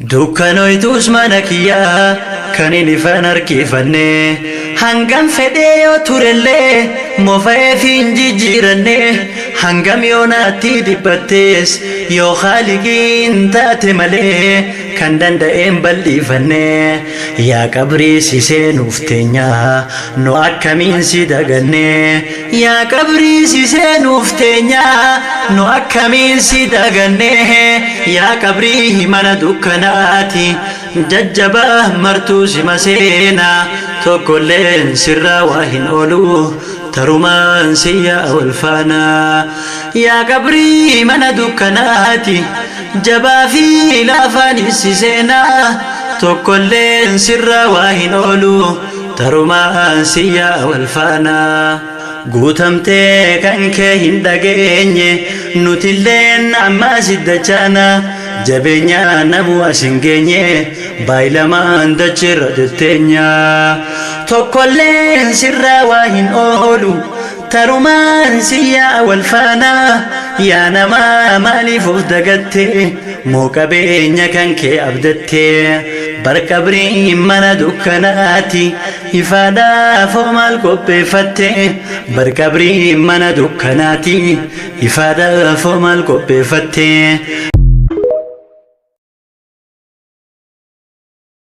Dukkanoitus mana kiyyaa kan inni fan harkifanne hangam fedhee yoo turellee mofa'ee fi hin jijjiiranne hangam yoo naatti dhiphattees yoo haaligiin taate malee kan danda'een bal'ifanne yaa qabrii si seenuuf teenya nu akkamiin si daganne yaa qabrii si seenuuf teenya nu akkamiin si daganne yaa qabrii mana dukkanaati jajjaba martuu si maseena tokkolleen sirraa waa hin oolu tarumaan siyyaa wal faana yaa qabrii mana dukkanaati jabaa fi laafaan si seena tokkolleen sirraa waa hin oolu tarumaan siyyaa wal faana guutamtee kan kee hin dhageenye nutilleen ammaa siddachana jabeenya namu asin geenye baayilamaan dachirra detteenya tokkolleen sirraa waa hin oolu tarumaan siyyaa wal faana yaa namaa maaliif of dagatte moo qabeenya kan kee abdatte barqabrii mana dukkanaati ifaadhaaf maal qopheeffatte barqabrii mana dukkanaati ifaadhaaf maal qopheeffatte